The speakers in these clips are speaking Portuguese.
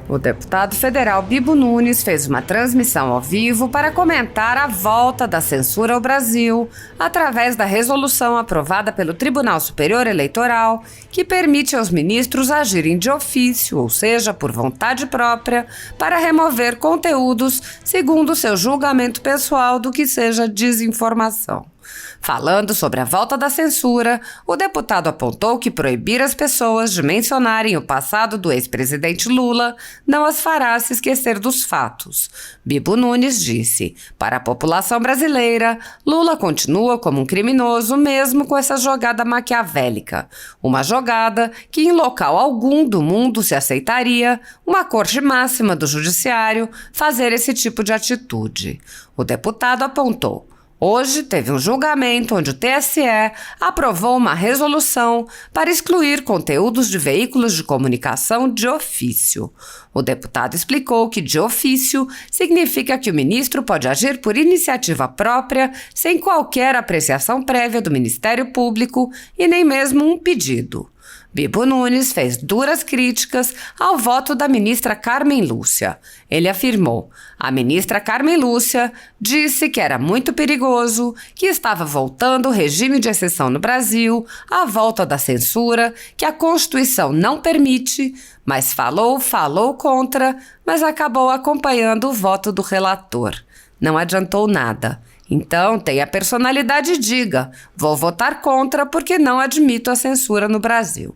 O deputado federal Bibo Nunes fez uma transmissão ao vivo para comentar a volta da censura ao Brasil através da resolução aprovada pelo Tribunal Superior Eleitoral, que permite aos ministros agirem de ofício, ou seja, por vontade própria, para remover conteúdos segundo seu julgamento pessoal do que seja desinformação. Falando sobre a volta da censura, o deputado apontou que proibir as pessoas de mencionarem o passado do ex-presidente Lula não as fará se esquecer dos fatos. Bibo Nunes disse: para a população brasileira, Lula continua como um criminoso mesmo com essa jogada maquiavélica. Uma jogada que em local algum do mundo se aceitaria uma corte máxima do judiciário fazer esse tipo de atitude. O deputado apontou: hoje teve um julgamento onde o TSE aprovou uma resolução para excluir conteúdos de veículos de comunicação de ofício. O deputado explicou que de ofício significa que o ministro pode agir por iniciativa própria, sem qualquer apreciação prévia do Ministério Público e nem mesmo um pedido. Bibo Nunes fez duras críticas ao voto da ministra Carmen Lúcia. Ele afirmou: a ministra Carmen Lúcia disse que era muito perigoso, que estava voltando o regime de exceção no Brasil, a volta da censura, que a Constituição não permite, mas falou contra, mas acabou acompanhando o voto do relator. Não adiantou nada. Então, tenha personalidade e diga: vou votar contra porque não admito a censura no Brasil.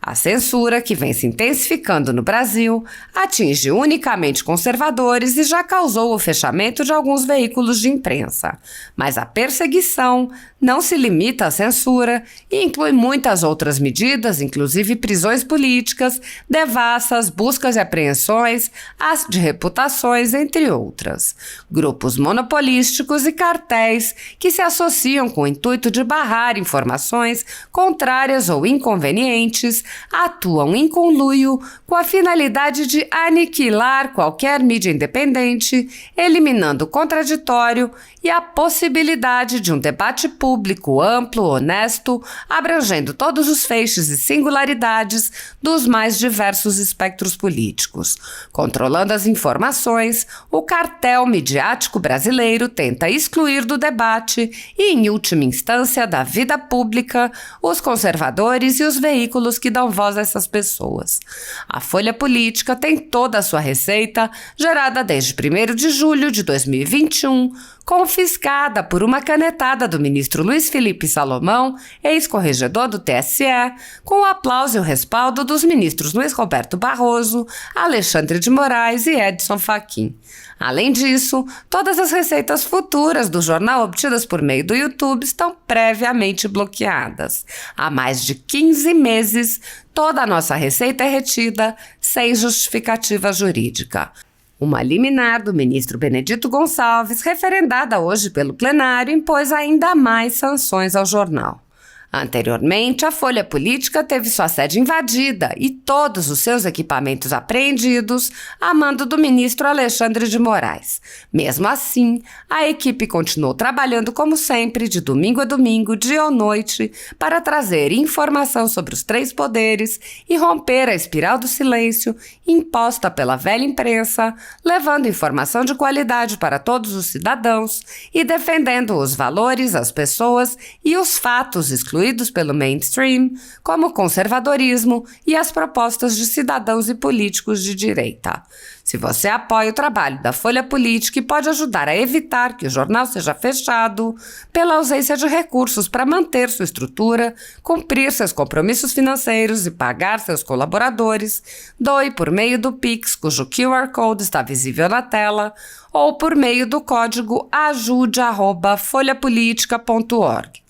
A censura, que vem se intensificando no Brasil, atinge unicamente conservadores e já causou o fechamento de alguns veículos de imprensa. Mas a perseguição não se limita à censura e inclui muitas outras medidas, inclusive prisões políticas, devassas, buscas e apreensões, as de reputações, entre outras. Grupos monopolísticos e cartéis que se associam com o intuito de barrar informações contrárias ou inconvenientes atuam em conluio com a finalidade de aniquilar qualquer mídia independente, eliminando o contraditório e a possibilidade de um debate público amplo, honesto, abrangendo todos os feixes e singularidades dos mais diversos espectros políticos. Controlando as informações, o cartel midiático brasileiro tenta excluir do debate e, em última instância, da vida pública, os conservadores e os veículos que dão voz a essas pessoas. A Folha Política tem toda a sua receita, gerada desde 1º de julho de 2021, confiscada por uma canetada do ministro Luiz Felipe Salomão, ex-corregedor do TSE, com o aplauso e o respaldo dos ministros Luiz Roberto Barroso, Alexandre de Moraes e Edson Fachin. Além disso, todas as receitas futuras do jornal obtidas por meio do YouTube estão previamente bloqueadas. Há mais de 15 meses, toda a nossa receita é retida sem justificativa jurídica. Uma liminar do ministro Benedito Gonçalves, referendada hoje pelo plenário, impôs ainda mais sanções ao jornal. Anteriormente, a Folha Política teve sua sede invadida e todos os seus equipamentos apreendidos a mando do ministro Alexandre de Moraes. Mesmo assim, a equipe continuou trabalhando como sempre, de domingo a domingo, dia ou noite, para trazer informação sobre os 3 poderes e romper a espiral do silêncio imposta pela velha imprensa, levando informação de qualidade para todos os cidadãos e defendendo os valores, as pessoas e os fatos excluídos pelo mainstream, como o conservadorismo e as propostas de cidadãos e políticos de direita. Se você apoia o trabalho da Folha Política e pode ajudar a evitar que o jornal seja fechado, pela ausência de recursos para manter sua estrutura, cumprir seus compromissos financeiros e pagar seus colaboradores, doe por meio do Pix, cujo QR Code está visível na tela, ou por meio do código ajude@folhapolitica.org.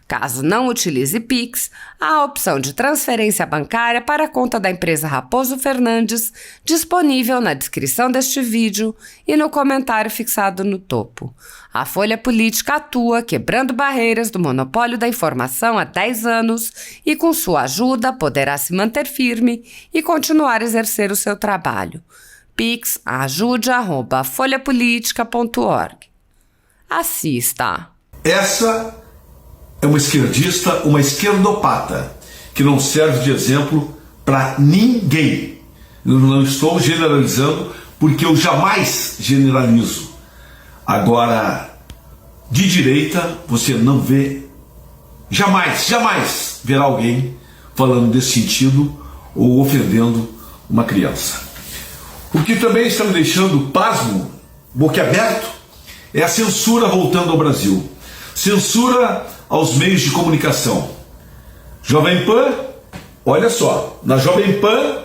Caso não utilize Pix, há a opção de transferência bancária para a conta da empresa Raposo Fernandes, disponível na descrição deste vídeo e no comentário fixado no topo. A Folha Política atua quebrando barreiras do monopólio da informação há 10 anos e, com sua ajuda, poderá se manter firme e continuar a exercer o seu trabalho. Pix ajude@folhapolitica.org. Assista. Essa é uma esquerdista, uma esquerdopata, que não serve de exemplo para ninguém. Eu não estou generalizando, porque eu jamais generalizo. Agora, de direita, você não vê, jamais verá alguém falando desse sentido ou ofendendo uma criança. O que também está me deixando pasmo, boquiaberto, é a censura voltando ao Brasil. Censura aos meios de comunicação. Jovem Pan, olha só, na Jovem Pan,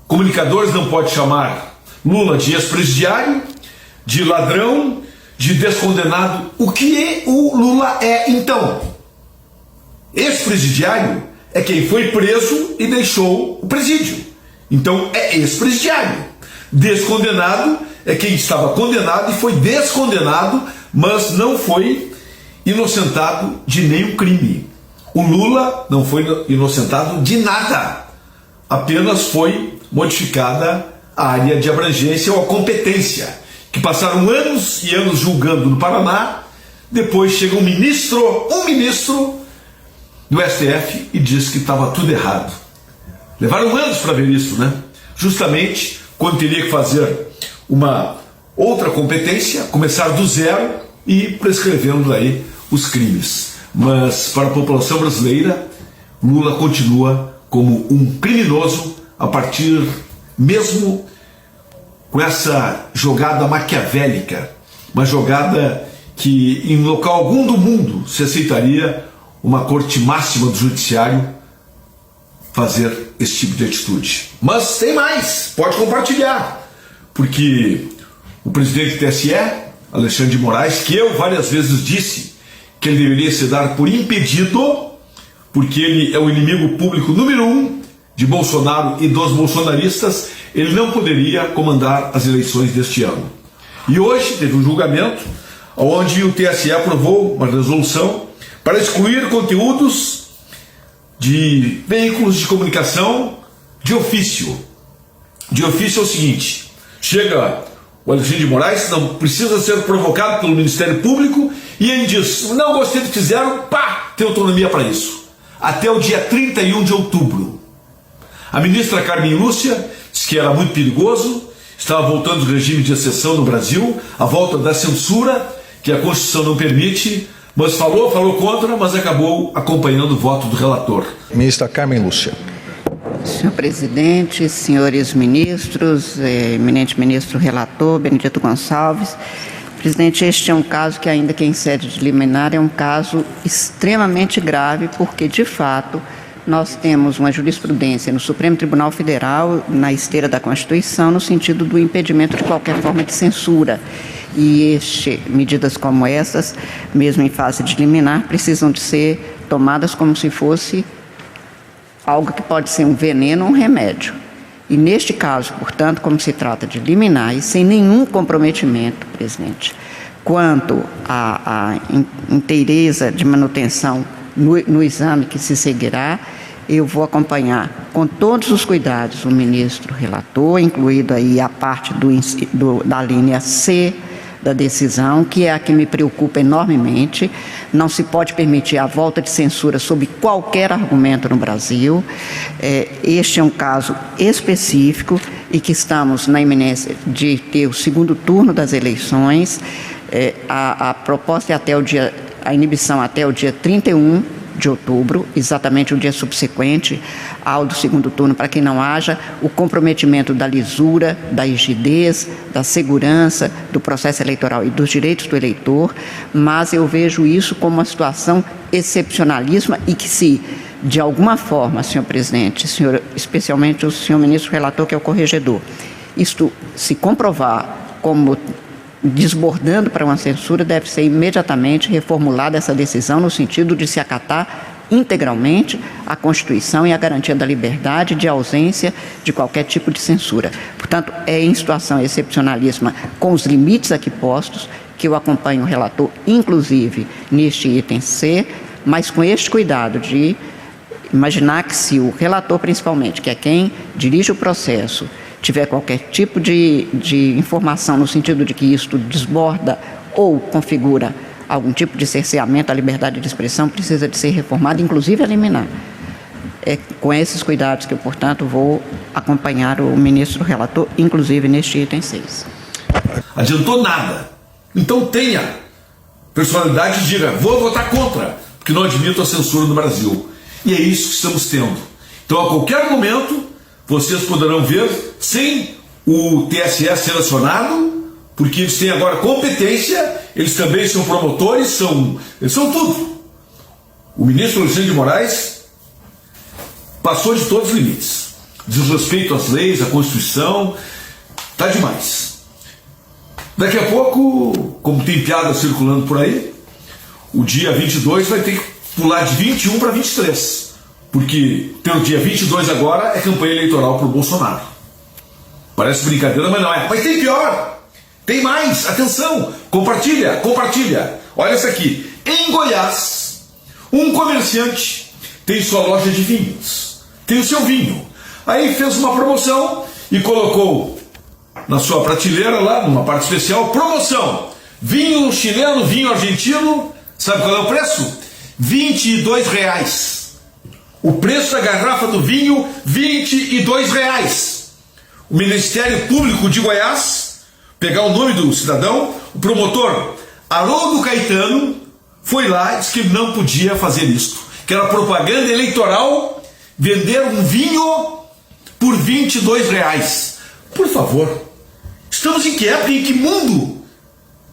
comunicadores não podem chamar Lula de ex-presidiário, de ladrão, de descondenado. O que o Lula é então? Ex-presidiário é quem foi preso e deixou o presídio. Então é ex-presidiário. Descondenado é quem estava condenado e foi descondenado, mas não foi inocentado de nenhum crime. O Lula não foi inocentado de nada. Apenas foi modificada a área de abrangência ou a competência, que passaram anos e anos julgando no Paraná. Depois chega um ministro do STF e diz que estava tudo errado. Levaram anos para ver isso, né? Justamente quando teria que fazer uma outra competência, começar do zero e prescrevendo aí os crimes. Mas para a população brasileira, Lula continua como um criminoso, a partir mesmo com essa jogada maquiavélica, uma jogada que em local algum do mundo se aceitaria uma corte máxima do judiciário fazer esse tipo de atitude. Mas tem mais, pode compartilhar, porque o presidente do TSE, Alexandre de Moraes, que eu várias vezes disse que ele deveria se dar por impedido, porque ele é o inimigo público número 1 de Bolsonaro e dos bolsonaristas, ele não poderia comandar as eleições deste ano. E hoje teve um julgamento onde o TSE aprovou uma resolução para excluir conteúdos de veículos de comunicação de ofício. De ofício é o seguinte: chega o Alexandre de Moraes, não precisa ser provocado pelo Ministério Público, e ele diz, não gostei do que fizeram, pá, tem autonomia para isso. Até o dia 31 de outubro. A ministra Carmen Lúcia disse que era muito perigoso, estava voltando do regime de exceção no Brasil, a volta da censura, que a Constituição não permite, mas falou contra, mas acabou acompanhando o voto do relator. Ministra Carmen Lúcia. Senhor presidente, senhores ministros, eminente ministro relator, Benedito Gonçalves. Presidente, este é um caso que, ainda que em sede de liminar, é um caso extremamente grave, porque, de fato, nós temos uma jurisprudência no Supremo Tribunal Federal, na esteira da Constituição, no sentido do impedimento de qualquer forma de censura. E medidas como essas, mesmo em fase de liminar, precisam de ser tomadas como se fosse algo que pode ser um veneno ou um remédio. E neste caso, portanto, como se trata de liminar e sem nenhum comprometimento, presidente, quanto à inteireza de manutenção no exame que se seguirá, eu vou acompanhar com todos os cuidados o ministro relator, incluído aí a parte da linha C da decisão, que é a que me preocupa enormemente. Não se pode permitir a volta de censura sob qualquer argumento no Brasil. Este é um caso específico e que estamos na iminência de ter o segundo turno das eleições. A proposta é a inibição até o dia 31 de outubro, exatamente o dia subsequente ao do segundo turno, para que não haja o comprometimento da lisura, da rigidez, da segurança do processo eleitoral e dos direitos do eleitor, mas eu vejo isso como uma situação excepcionalíssima e que, se de alguma forma, senhor presidente, especialmente o senhor ministro relator, que é o corregedor, isto se comprovar como desbordando para uma censura, deve ser imediatamente reformulada essa decisão no sentido de se acatar integralmente a Constituição e a garantia da liberdade de ausência de qualquer tipo de censura. Portanto, é em situação excepcionalíssima, com os limites aqui postos, que eu acompanho o relator, inclusive neste item C, mas com este cuidado de imaginar que, se o relator, principalmente, que é quem dirige o processo, tiver qualquer tipo de informação no sentido de que isto desborda ou configura algum tipo de cerceamento à liberdade de expressão, precisa de ser reformado, inclusive eliminar. É com esses cuidados que eu, portanto, vou acompanhar o ministro relator, inclusive neste item 6. Adiantou nada. Então tenha personalidade e diga: vou votar contra, porque não admito a censura no Brasil. E é isso que estamos tendo. Então, a qualquer momento, vocês poderão ver, sem o TSE ser acionado, porque eles têm agora competência, eles também são promotores, eles são tudo. O ministro Alexandre de Moraes passou de todos os limites. Desrespeito às leis, à Constituição, tá demais. Daqui a pouco, como tem piada circulando por aí, o dia 22 vai ter que pular de 21 para 23. Porque pelo dia 22 agora é campanha eleitoral para o Bolsonaro. Parece brincadeira, mas não é. Mas tem pior. Tem mais. Atenção. Compartilha. Olha essa aqui. Em Goiás, um comerciante tem sua loja de vinhos. Tem o seu vinho. Aí fez uma promoção e colocou na sua prateleira lá, numa parte especial, promoção. Vinho chileno, vinho argentino. Sabe qual é o preço? R$22. O preço da garrafa do vinho, R$22. O Ministério Público de Goiás, pegar o nome do cidadão, o promotor Haroldo Caetano, foi lá e disse que não podia fazer isso, que era propaganda eleitoral, vender um vinho por R$22. Por favor, estamos em que época, em que mundo,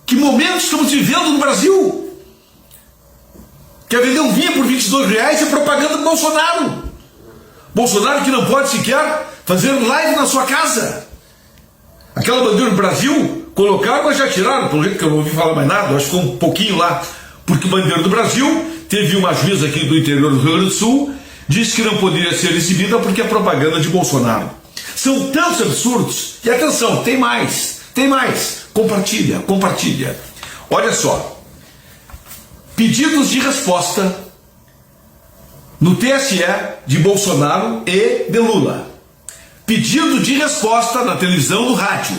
que momento estamos vivendo no Brasil? Quer vender um vinho por R$22 é propaganda do Bolsonaro. Bolsonaro que não pode sequer fazer live na sua casa. Aquela bandeira do Brasil, colocaram, mas já tiraram, pelo jeito que eu não ouvi falar mais nada, acho que ficou um pouquinho lá. Porque bandeira do Brasil, teve uma juíza aqui do interior do Rio Grande do Sul, disse que não poderia ser exibida porque é propaganda de Bolsonaro. São tantos absurdos. E atenção, tem mais. Compartilha. Olha só. Pedidos de resposta no TSE de Bolsonaro e de Lula. Pedido de resposta na televisão, no rádio.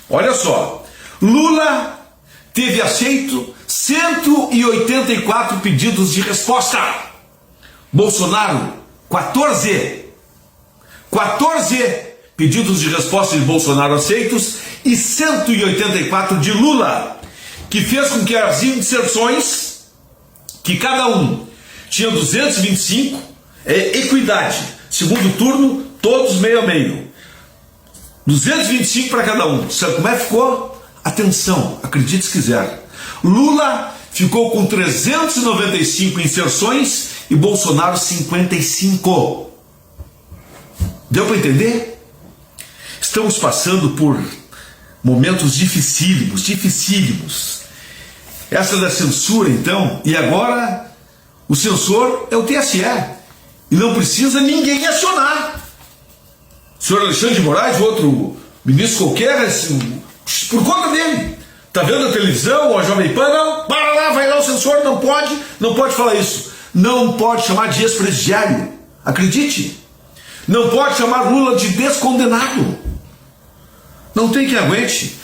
Olha só. Lula teve aceito 184 pedidos de resposta. Bolsonaro, 14 pedidos de resposta de Bolsonaro aceitos e 184 de Lula, que fez com que as inserções, que cada um tinha 225, equidade, segundo turno, todos meio a meio, 225 para cada um. Sabe como é que ficou? Atenção, acredite se quiser, Lula ficou com 395 inserções e Bolsonaro 55. Deu para entender? Estamos passando por momentos dificílimos. Essa da censura, então, e agora o censor é o TSE. E não precisa ninguém acionar. O senhor Alexandre de Moraes, outro ministro qualquer, por conta dele. Está vendo a televisão, a Jovem Pan, não, para lá, vai lá o censor, não pode falar isso. Não pode chamar de ex-presidiário, acredite. Não pode chamar Lula de descondenado. Não tem quem aguente.